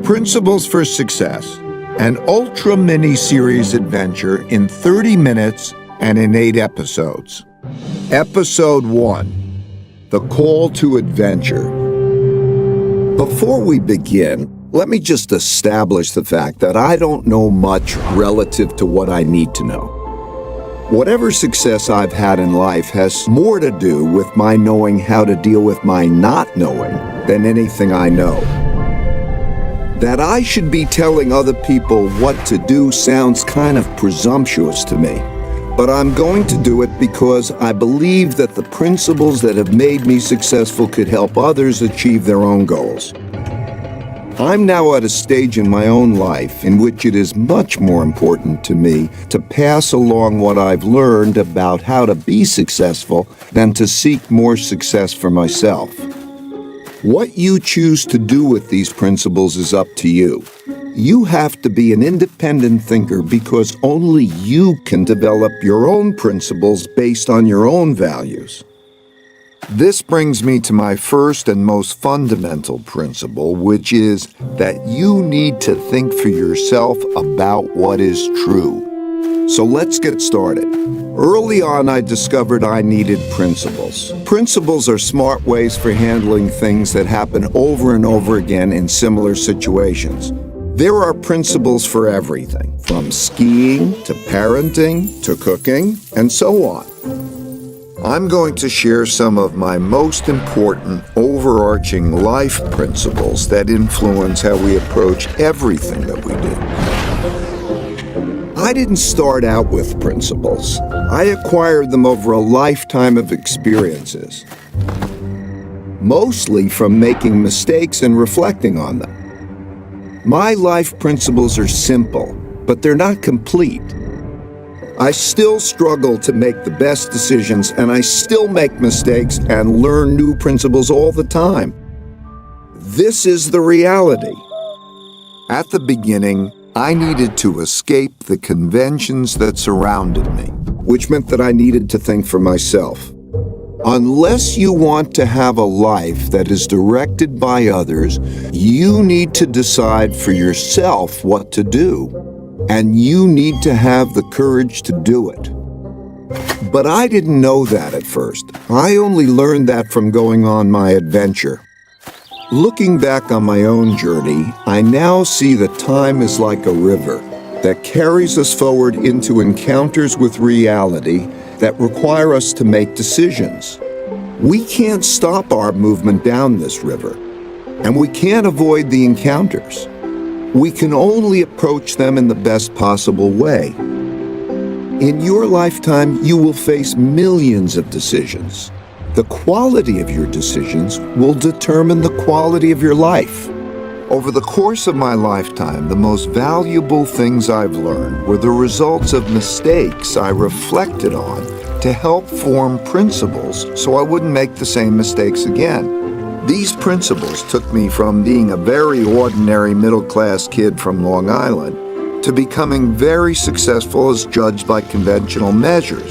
Principles for Success, an ultra mini-series adventure in 30 minutes and in 8 episodes. Episode 1, The Call to Adventure. Before we begin, let me just establish the fact that I don't know much relative to what I need to know. Whatever success I've had in life has more to do with my knowing how to deal with my not knowing than anything I know. That I should be telling other people what to do sounds kind of presumptuous to me, but I'm going to do it because I believe that the principles that have made me successful could help others achieve their own goals. I'm now at a stage in my own life in which it is much more important to me to pass along what I've learned about how to be successful than to seek more success for myself. What you choose to do with these principles is up to you. You have to be an independent thinker because only you can develop your own principles based on your own values. This brings me to my first and most fundamental principle, which is that you need to think for yourself about what is true. So let's get started. Early on, I discovered I needed principles. Principles are smart ways for handling things that happen over and over again in similar situations. There are principles for everything, from skiing to parenting to cooking, and so on. I'm going to share some of my most important overarching life principles that influence how we approach everything that we do. I didn't start out with principles. I acquired them over a lifetime of experiences, mostly from making mistakes and reflecting on them. My life principles are simple, but they're not complete. I still struggle to make the best decisions, and I still make mistakes and learn new principles all the time. This is the reality. At the beginning, I needed to escape the conventions that surrounded me, which meant that I needed to think for myself. Unless you want to have a life that is directed by others, you need to decide for yourself what to do, and you need to have the courage to do it. But I didn't know that at first. I only learned that from going on my adventure. Looking back on my own journey, I now see that time is like a river that carries us forward into encounters with reality that require us to make decisions. We can't stop our movement down this river, and we can't avoid the encounters. We can only approach them in the best possible way. In your lifetime, you will face millions of decisions. The quality of your decisions will determine the quality of your life. Over the course of my lifetime, the most valuable things I've learned were the results of mistakes I reflected on to help form principles so I wouldn't make the same mistakes again. These principles took me from being a very ordinary middle-class kid from Long Island to becoming very successful as judged by conventional measures.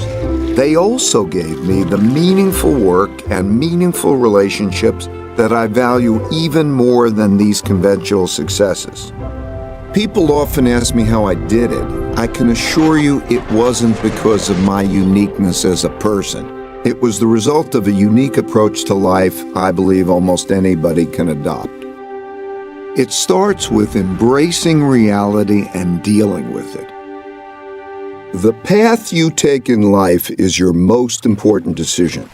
They also gave me the meaningful work and meaningful relationships that I value even more than these conventional successes. People often ask me how I did it. I can assure you it wasn't because of my uniqueness as a person. It was the result of a unique approach to life I believe almost anybody can adopt. It starts with embracing reality and dealing with it. The path you take in life is your most important decision.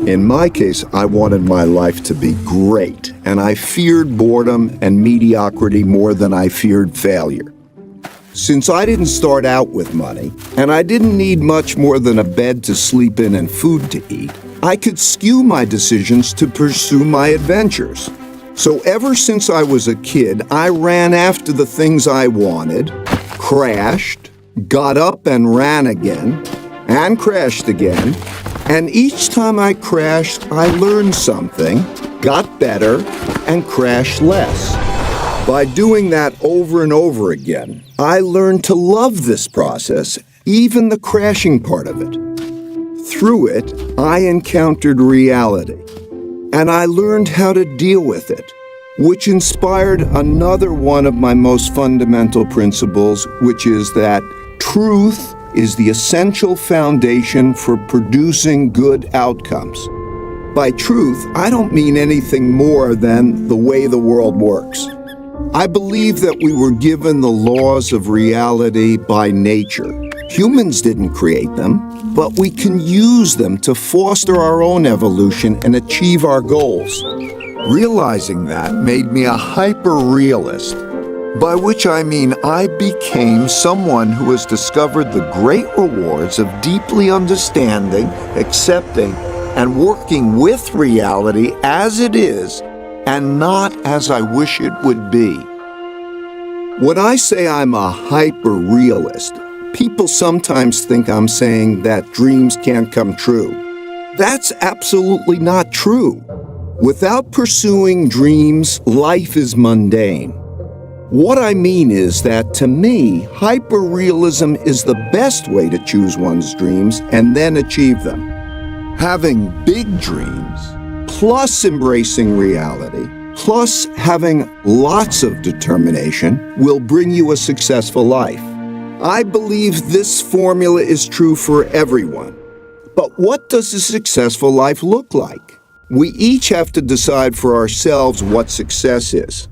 In my case, I wanted my life to be great, and I feared boredom and mediocrity more than I feared failure. Since I didn't start out with money, and I didn't need much more than a bed to sleep in and food to eat, I could skew my decisions to pursue my adventures. So ever since I was a kid, I ran after the things I wanted, crashed, got up and ran again, and crashed again, and each time I crashed, I learned something, got better, and crashed less. By doing that over and over again, I learned to love this process, even the crashing part of it. Through it, I encountered reality, and I learned how to deal with it. which inspired another one of my most fundamental principles, which is that truth is the essential foundation for producing good outcomes. By truth, I don't mean anything more than the way the world works. I believe that we were given the laws of reality by nature. Humans didn't create them, but we can use them to foster our own evolution and achieve our goals. Realizing that made me a hyper-realist, by which I mean I became someone who has discovered the great rewards of deeply understanding, accepting, and working with reality as it is and not as I wish it would be. When I say I'm a hyper-realist, people sometimes think I'm saying that dreams can't come true. That's absolutely not true. Without pursuing dreams, life is mundane. What I mean is that, to me, hyperrealism is the best way to choose one's dreams and then achieve them. Having big dreams, plus embracing reality, plus having lots of determination, will bring you a successful life. I believe this formula is true for everyone. But what does a successful life look like? We each have to decide for ourselves what success is.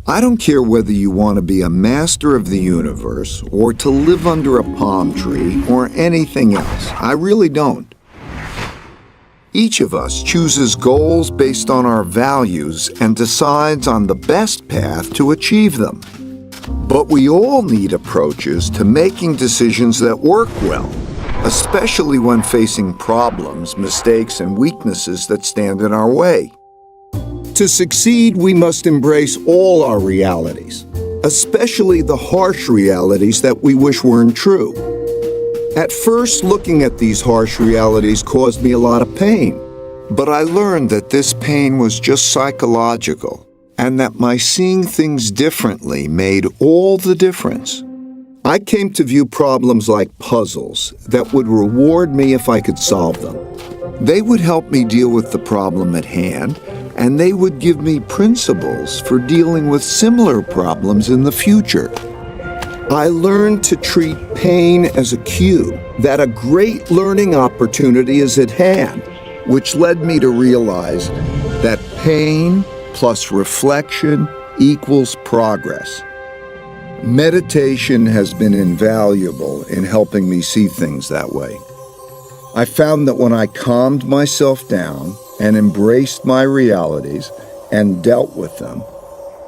I don't care whether you want to be a master of the universe or to live under a palm tree or anything else. I really don't. Each of us chooses goals based on our values and decides on the best path to achieve them. But we all need approaches to making decisions that work well, especially when facing problems, mistakes, and weaknesses that stand in our way. To succeed, we must embrace all our realities, especially the harsh realities that we wish weren't true. At first, looking at these harsh realities caused me a lot of pain, but I learned that this pain was just psychological, and that my seeing things differently made all the difference. I came to view problems like puzzles that would reward me if I could solve them. They would help me deal with the problem at hand, and they would give me principles for dealing with similar problems in the future. I learned to treat pain as a cue, that a great learning opportunity is at hand, which led me to realize that pain plus reflection equals progress. Meditation has been invaluable in helping me see things that way. I found that when I calmed myself down and embraced my realities and dealt with them,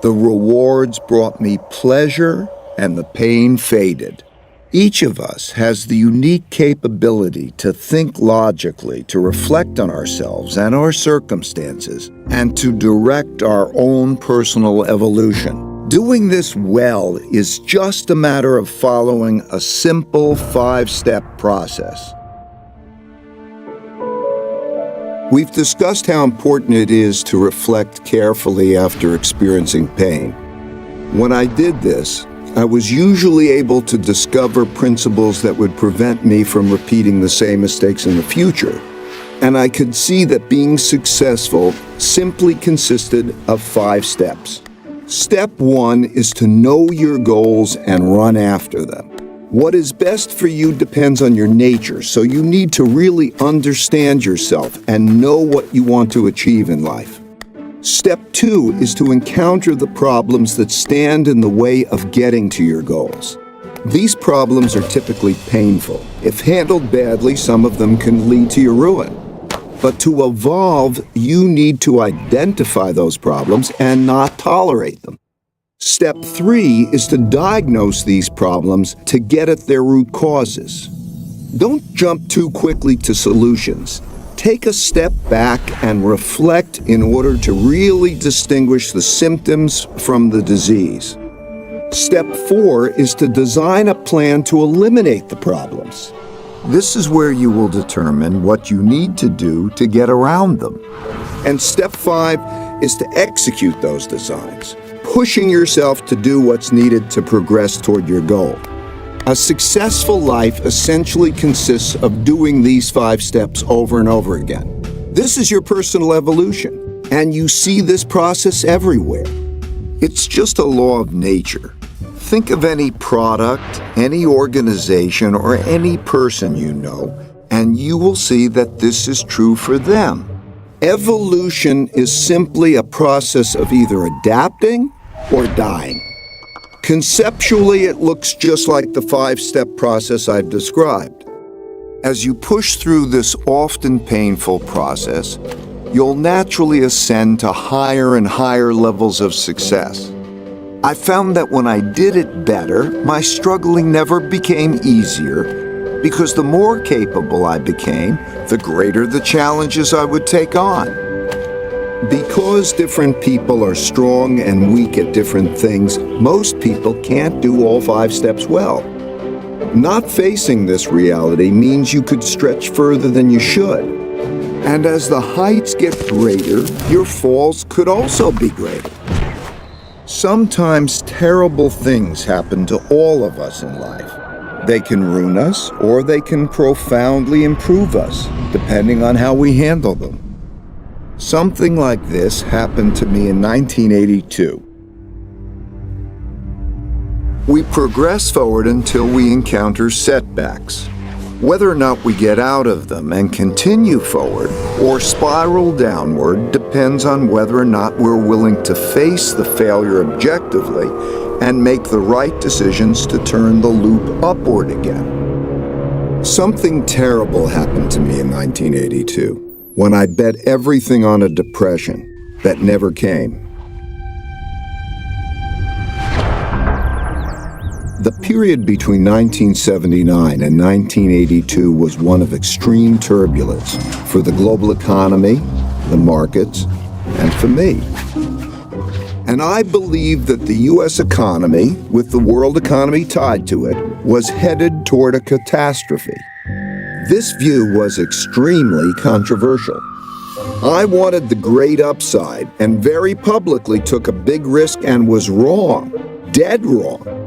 the rewards brought me pleasure and the pain faded. Each of us has the unique capability to think logically, to reflect on ourselves and our circumstances, and to direct our own personal evolution. Doing this well is just a matter of following a simple 5-step process. We've discussed how important it is to reflect carefully after experiencing pain. When I did this, I was usually able to discover principles that would prevent me from repeating the same mistakes in the future. And I could see that being successful simply consisted of 5 steps. Step 1 is to know your goals and run after them. What is best for you depends on your nature, so you need to really understand yourself and know what you want to achieve in life. Step 2 is to encounter the problems that stand in the way of getting to your goals. These problems are typically painful. If handled badly, some of them can lead to your ruin. But to evolve, you need to identify those problems and not tolerate them. Step 3 is to diagnose these problems to get at their root causes. Don't jump too quickly to solutions. Take a step back and reflect in order to really distinguish the symptoms from the disease. Step 4 is to design a plan to eliminate the problems. This is where you will determine what you need to do to get around them. And step 5 is to execute those designs, pushing yourself to do what's needed to progress toward your goal. A successful life essentially consists of doing these 5 steps over and over again. This is your personal evolution. And you see this process everywhere. It's just a law of nature. Think of any product, any organization, or any person you know, and you will see that this is true for them. Evolution is simply a process of either adapting or dying. Conceptually, it looks just like the 5-step process I've described. As you push through this often painful process, you'll naturally ascend to higher and higher levels of success. I found that when I did it better, my struggling never became easier, because the more capable I became, the greater the challenges I would take on. Because different people are strong and weak at different things, most people can't do all 5 steps well. Not facing this reality means you could stretch further than you should. And as the heights get greater, your falls could also be greater. Sometimes terrible things happen to all of us in life. They can ruin us, or they can profoundly improve us, depending on how we handle them. Something like this happened to me in 1982. We progress forward until we encounter setbacks. Whether or not we get out of them and continue forward or spiral downward depends on whether or not we're willing to face the failure objectively and make the right decisions to turn the loop upward again. Something terrible happened to me in 1982 when I bet everything on a depression that never came. The period between 1979 and 1982 was one of extreme turbulence for the global economy, the markets, and for me. And I believe that the U.S. economy, with the world economy tied to it, was headed toward a catastrophe. This view was extremely controversial. I wanted the great upside and very publicly took a big risk and was wrong, dead wrong.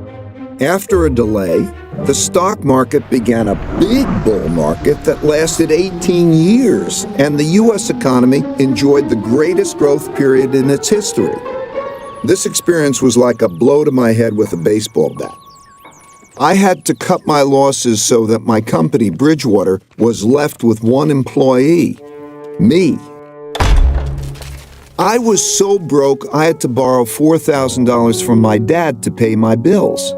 After a delay, the stock market began a big bull market that lasted 18 years, and the U.S. economy enjoyed the greatest growth period in its history. This experience was like a blow to my head with a baseball bat. I had to cut my losses so that my company, Bridgewater, was left with one employee, me. I was so broke I had to borrow $4,000 from my dad to pay my bills.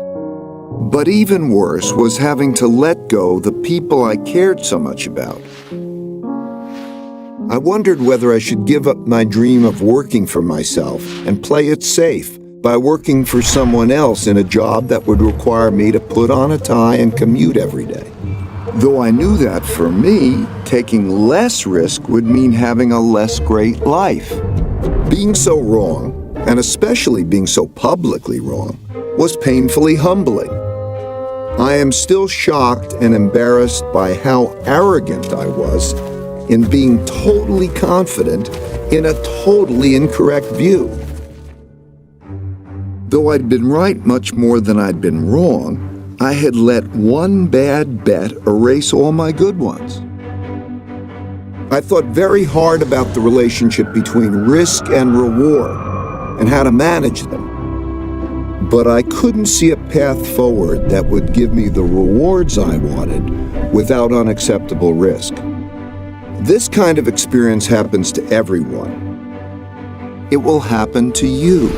But even worse was having to let go the people I cared so much about. I wondered whether I should give up my dream of working for myself and play it safe by working for someone else in a job that would require me to put on a tie and commute every day. Though I knew that for me, taking less risk would mean having a less great life. Being so wrong, and especially being so publicly wrong, was painfully humbling. I am still shocked and embarrassed by how arrogant I was in being totally confident in a totally incorrect view. Though I'd been right much more than I'd been wrong, I had let one bad bet erase all my good ones. I thought very hard about the relationship between risk and reward and how to manage them. But I couldn't see a path forward that would give me the rewards I wanted without unacceptable risk. This kind of experience happens to everyone. It will happen to you.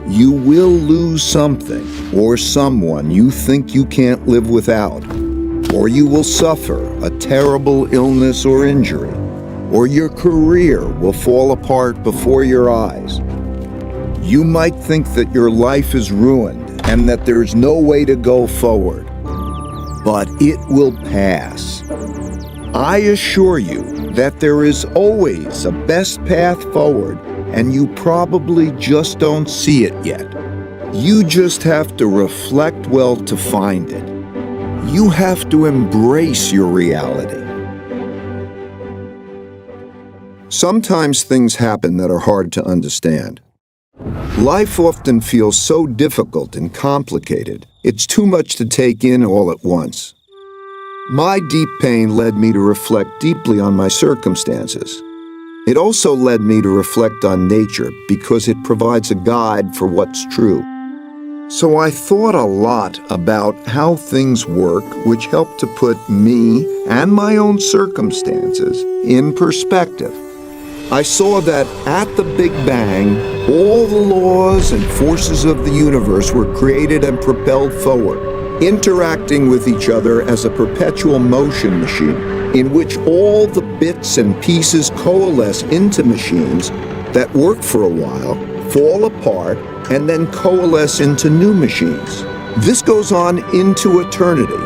You will lose something or someone you think you can't live without, or you will suffer a terrible illness or injury, or your career will fall apart before your eyes. You might think that your life is ruined and that there's no way to go forward, but it will pass. I assure you that there is always a best path forward, and you probably just don't see it yet. You just have to reflect well to find it. You have to embrace your reality. Sometimes things happen that are hard to understand. Life often feels so difficult and complicated, it's too much to take in all at once. My deep pain led me to reflect deeply on my circumstances. It also led me to reflect on nature because it provides a guide for what's true. So I thought a lot about how things work, which helped to put me and my own circumstances in perspective. I saw that at the Big Bang, all the laws and forces of the universe were created and propelled forward, interacting with each other as a perpetual motion machine, in which all the bits and pieces coalesce into machines that work for a while, fall apart, and then coalesce into new machines. This goes on into eternity.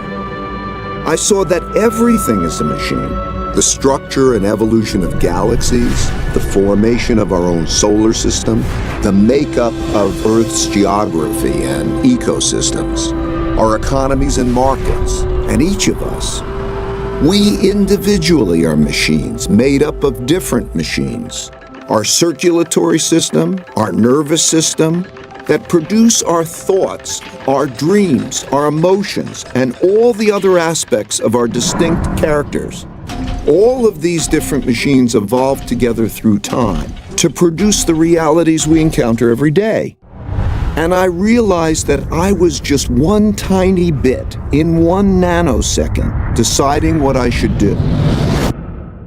I saw that everything is a machine. The structure and evolution of galaxies, the formation of our own solar system, the makeup of Earth's geography and ecosystems, our economies and markets, and each of us. We individually are machines made up of different machines. Our circulatory system, our nervous system, that produce our thoughts, our dreams, our emotions, and all the other aspects of our distinct characters. All of these different machines evolve together through time to produce the realities we encounter every day. And I realized that I was just one tiny bit in 1 nanosecond deciding what I should do.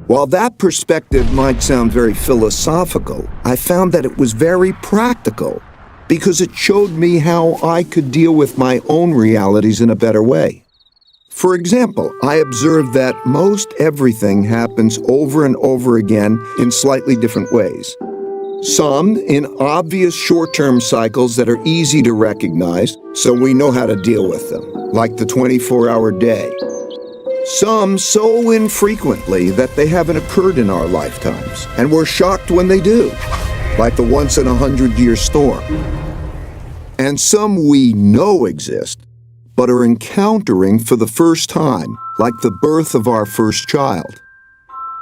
While that perspective might sound very philosophical, I found that it was very practical because it showed me how I could deal with my own realities in a better way. For example, I observed that most everything happens over and over again in slightly different ways. Some in obvious short-term cycles that are easy to recognize, so we know how to deal with them, like the 24-hour day. Some so infrequently that they haven't occurred in our lifetimes, and we're shocked when they do, like the once-in-a-100-year storm. And some we know exist, but are encountering for the first time, like the birth of our first child.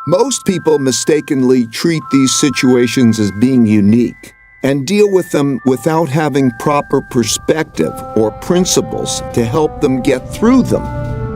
Most people mistakenly treat these situations as being unique and deal with them without having proper perspective or principles to help them get through them.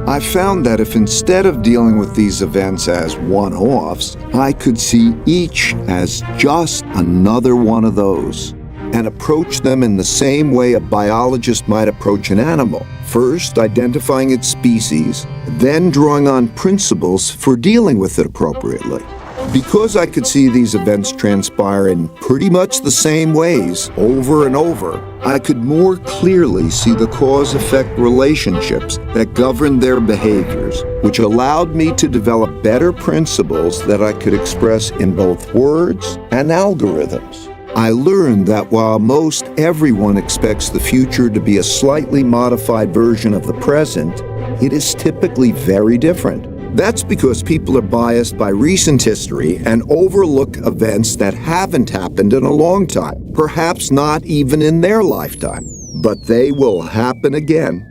I found that if instead of dealing with these events as one-offs, I could see each as just another one of those and approach them in the same way a biologist might approach an animal, first identifying its species, then drawing on principles for dealing with it appropriately. Because I could see these events transpire in pretty much the same ways over and over, I could more clearly see the cause-effect relationships that govern their behaviors, which allowed me to develop better principles that I could express in both words and algorithms. I learned that while most everyone expects the future to be a slightly modified version of the present, it is typically very different. That's because people are biased by recent history and overlook events that haven't happened in a long time, perhaps not even in their lifetime, but they will happen again.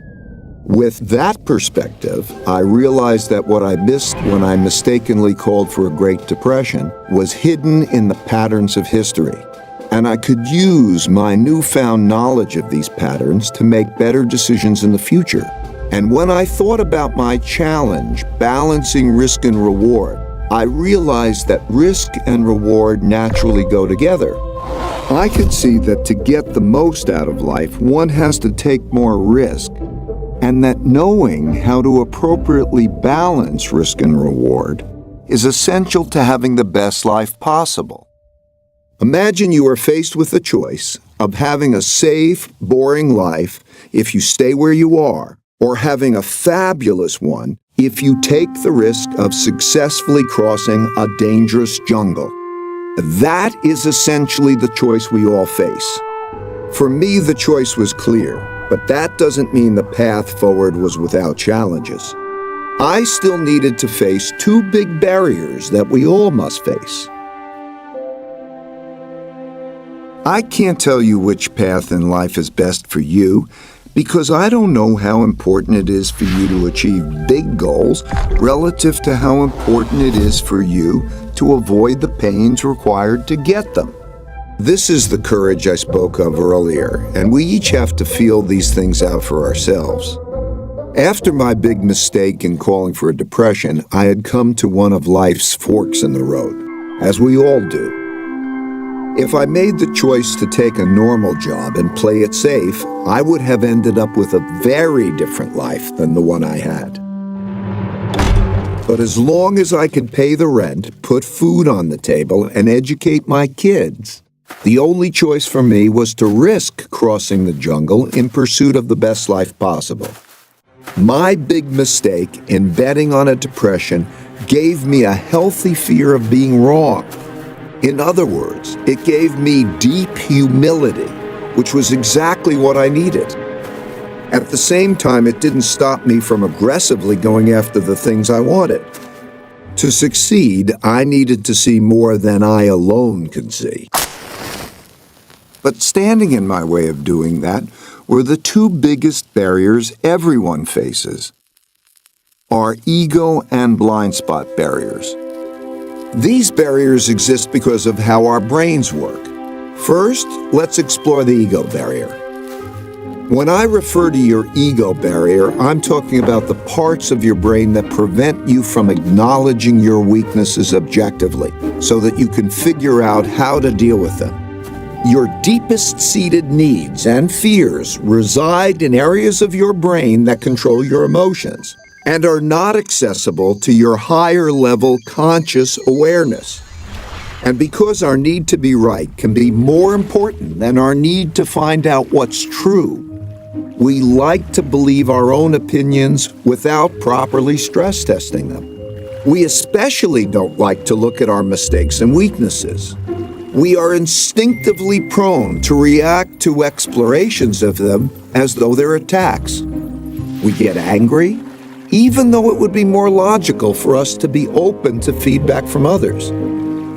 With that perspective, I realized that what I missed when I mistakenly called for a Great Depression was hidden in the patterns of history. And I could use my newfound knowledge of these patterns to make better decisions in the future. And when I thought about my challenge, balancing risk and reward, I realized that risk and reward naturally go together. I could see that to get the most out of life, one has to take more risk, and that knowing how to appropriately balance risk and reward is essential to having the best life possible. Imagine you are faced with the choice of having a safe, boring life if you stay where you are, or having a fabulous one if you take the risk of successfully crossing a dangerous jungle. That is essentially the choice we all face. For me, the choice was clear, but that doesn't mean the path forward was without challenges. I still needed to face 2 big barriers that we all must face. I can't tell you which path in life is best for you because I don't know how important it is for you to achieve big goals relative to how important it is for you to avoid the pains required to get them. This is the courage I spoke of earlier, and we each have to feel these things out for ourselves. After my big mistake in calling for a depression, I had come to one of life's forks in the road. as we all do. If I made the choice to take a normal job and play it safe, I would have ended up with a very different life than the one I had. But as long as I could pay the rent, put food on the table, and educate my kids, the only choice for me was to risk crossing the jungle in pursuit of the best life possible. My big mistake in betting on a depression gave me a healthy fear of being wrong. In other words, it gave me deep humility, which was exactly what I needed. At the same time, it didn't stop me from aggressively going after the things I wanted. To succeed, I needed to see more than I alone could see. But standing in my way of doing that were the two biggest barriers everyone faces: our ego and blind spot barriers. These barriers exist because of how our brains work. First, let's explore the ego barrier. When I refer to your ego barrier, I'm talking about the parts of your brain that prevent you from acknowledging your weaknesses objectively, so that you can figure out how to deal with them. Your deepest-seated needs and fears reside in areas of your brain that control your emotions and are not accessible to your higher-level conscious awareness. And because our need to be right can be more important than our need to find out what's true, we like to believe our own opinions without properly stress testing them. We especially don't like to look at our mistakes and weaknesses. We are instinctively prone to react to explorations of them as though they're attacks. We get angry, even though it would be more logical for us to be open to feedback from others.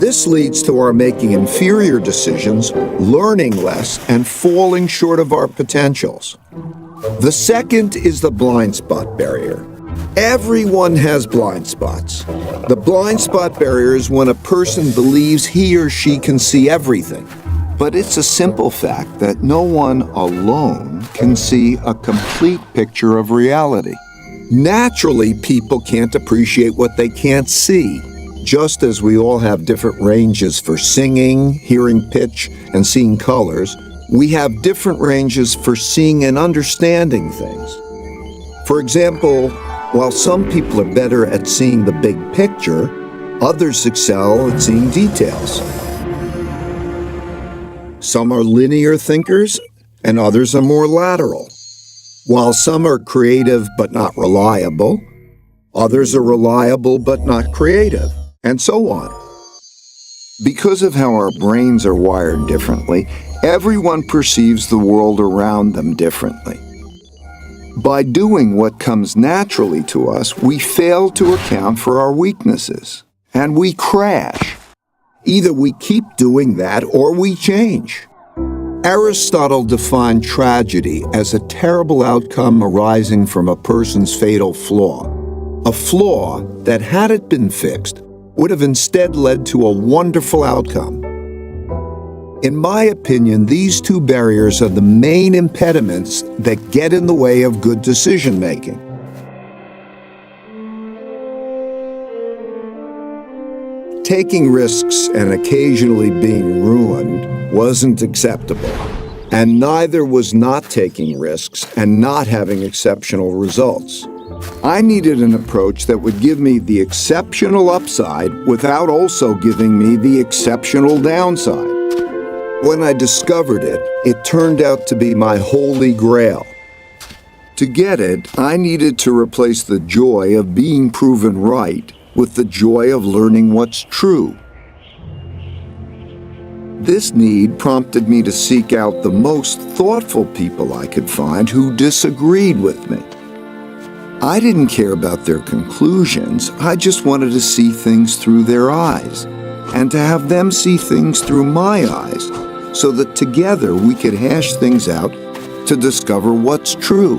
This leads to our making inferior decisions, learning less, and falling short of our potentials. The second is the blind spot barrier. Everyone has blind spots. The blind spot barrier is when a person believes he or she can see everything. But it's a simple fact that no one alone can see a complete picture of reality. Naturally, people can't appreciate what they can't see. Just as we all have different ranges for singing, hearing pitch, and seeing colors, we have different ranges for seeing and understanding things. For example, while some people are better at seeing the big picture, others excel at seeing details. Some are linear thinkers, and others are more lateral. While some are creative but not reliable, others are reliable but not creative, and so on. Because of how our brains are wired differently, everyone perceives the world around them differently. By doing what comes naturally to us, we fail to account for our weaknesses, and we crash. Either we keep doing that or we change. Aristotle defined tragedy as a terrible outcome arising from a person's fatal flaw. A flaw that, had it been fixed, would have instead led to a wonderful outcome. In my opinion, these two barriers are the main impediments that get in the way of good decision-making. Taking risks and occasionally being ruined wasn't acceptable, and neither was not taking risks and not having exceptional results. I needed an approach that would give me the exceptional upside without also giving me the exceptional downside. When I discovered it, it turned out to be my holy grail. To get it, I needed to replace the joy of being proven right with the joy of learning what's true. This need prompted me to seek out the most thoughtful people I could find who disagreed with me. I didn't care about their conclusions, I just wanted to see things through their eyes, and to have them see things through my eyes, so that together we could hash things out to discover what's true.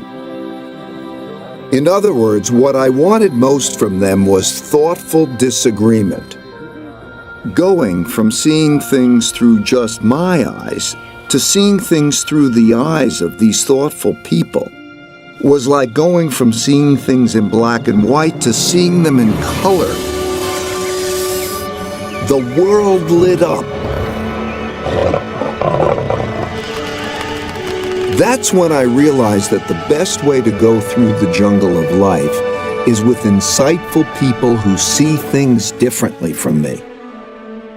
In other words, what I wanted most from them was thoughtful disagreement. Going from seeing things through just my eyes to seeing things through the eyes of these thoughtful people was like going from seeing things in black and white to seeing them in color. the world lit up. That's when I realized that the best way to go through the jungle of life is with insightful people who see things differently from me.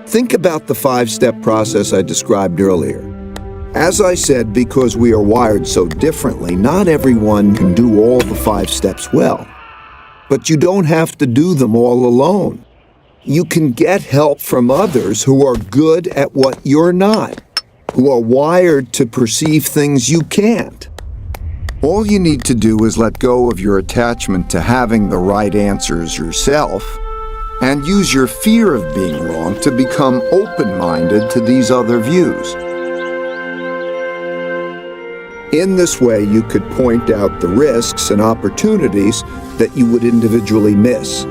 Think about the 5-step process I described earlier. As I said, because we are wired so differently, not everyone can do all the 5 steps well. But you don't have to do them all alone. You can get help from others who are good at what you're not, who are wired to perceive things you can't. All you need to do is let go of your attachment to having the right answers yourself and use your fear of being wrong to become open-minded to these other views. In this way, you could point out the risks and opportunities that you would individually miss.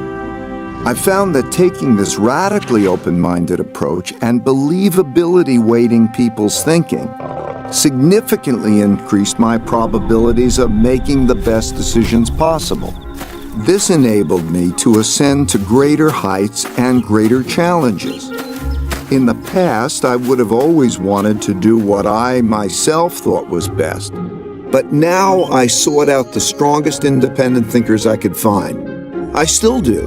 I found that taking this radically open-minded approach and believability weighting people's thinking significantly increased my probabilities of making the best decisions possible. This enabled me to ascend to greater heights and greater challenges. In the past, I would have always wanted to do what I myself thought was best. But now I sought out the strongest independent thinkers I could find. I still do.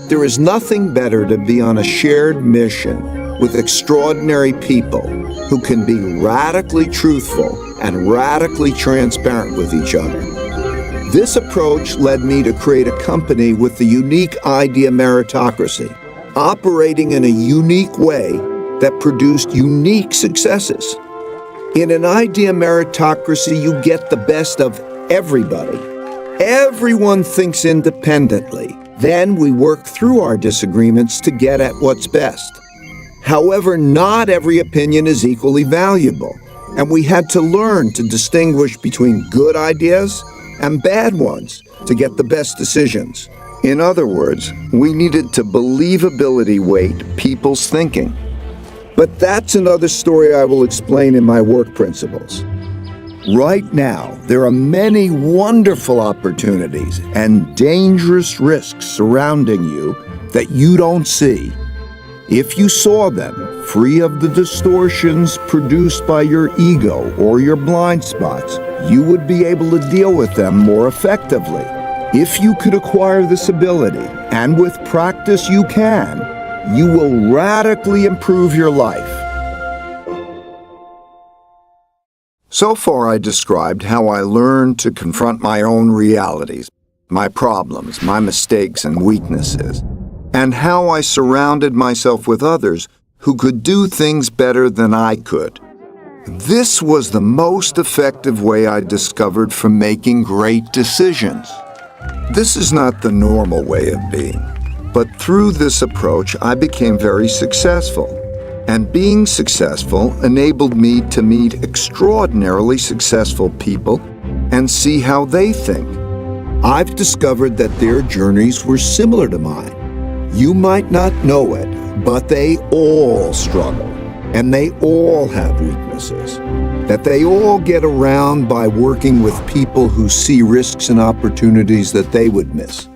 There is nothing better to be on a shared mission with extraordinary people who can be radically truthful and radically transparent with each other. This approach led me to create a company with the unique idea meritocracy, operating in a unique way that produced unique successes. In an idea meritocracy, you get the best of everybody. Everyone thinks independently. Then we work through our disagreements to get at what's best. However, not every opinion is equally valuable, and we had to learn to distinguish between good ideas and bad ones to get the best decisions. In other words, we needed to believability weight people's thinking. But that's another story I will explain in my work principles. Right now, there are many wonderful opportunities and dangerous risks surrounding you that you don't see. If you saw them, free of the distortions produced by your ego or your blind spots, you would be able to deal with them more effectively. If you could acquire this ability, and with practice you can, you will radically improve your life. So far, I described how I learned to confront my own realities, my problems, my mistakes and weaknesses, and how I surrounded myself with others who could do things better than I could. This was the most effective way I discovered for making great decisions. This is not the normal way of being, but through this approach, I became very successful. And being successful enabled me to meet extraordinarily successful people and see how they think. I've discovered that their journeys were similar to mine. You might not know it, but they all struggle, and they all have weaknesses, that they all get around by working with people who see risks and opportunities that they would miss.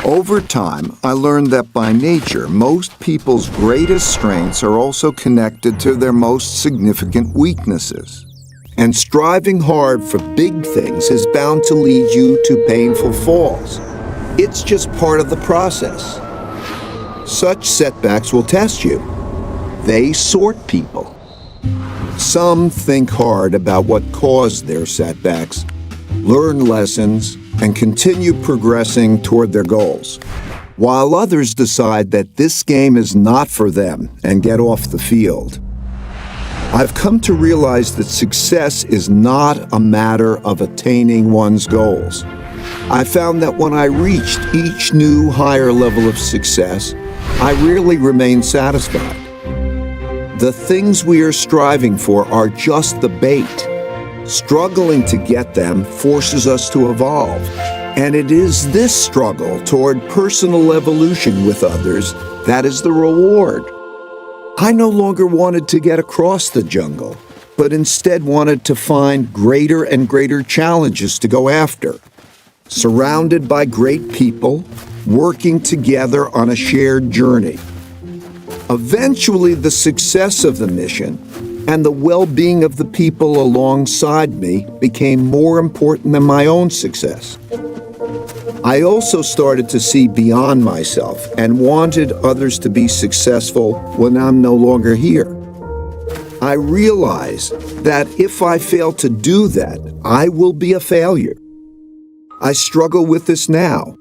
Over time, I learned that by nature, most people's greatest strengths are also connected to their most significant weaknesses. And striving hard for big things is bound to lead you to painful falls. It's just part of the process. Such setbacks will test you. They sort people. Some think hard about what caused their setbacks, learn lessons, and continue progressing toward their goals, while others decide that this game is not for them and get off the field. I've come to realize that success is not a matter of attaining one's goals. I found that when I reached each new higher level of success, I rarely remain satisfied. The things we are striving for are just the bait. Struggling to get them forces us to evolve, and it is this struggle toward personal evolution with others that is the reward. I no longer wanted to get across the jungle, but instead wanted to find greater and greater challenges to go after. Surrounded by great people, working together on a shared journey. Eventually, the success of the mission and the well-being of the people alongside me became more important than my own success. I also started to see beyond myself and wanted others to be successful when I'm no longer here. I realized that if I fail to do that, I will be a failure. I struggle with this now.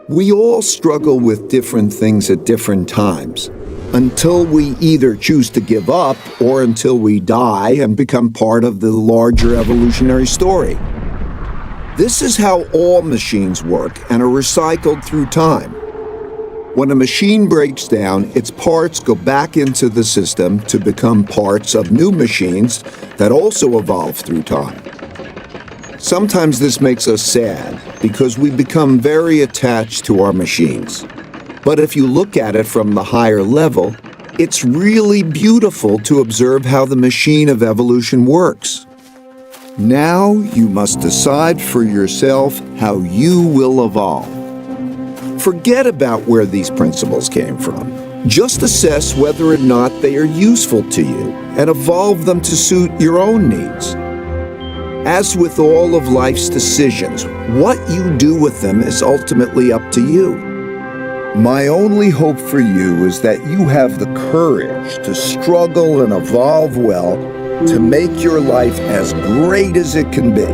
We all struggle with different things at different times, until we either choose to give up or until we die and become part of the larger evolutionary story. This is how all machines work and are recycled through time. When a machine breaks down, its parts go back into the system to become parts of new machines that also evolve through time. Sometimes this makes us sad because we become very attached to our machines. But if you look at it from the higher level, it's really beautiful to observe how the machine of evolution works. Now you must decide for yourself how you will evolve. Forget about where these principles came from. Just assess whether or not they are useful to you and evolve them to suit your own needs. As with all of life's decisions, what you do with them is ultimately up to you. My only hope for you is that you have the courage to struggle and evolve well to make your life as great as it can be.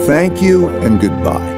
Thank you and goodbye.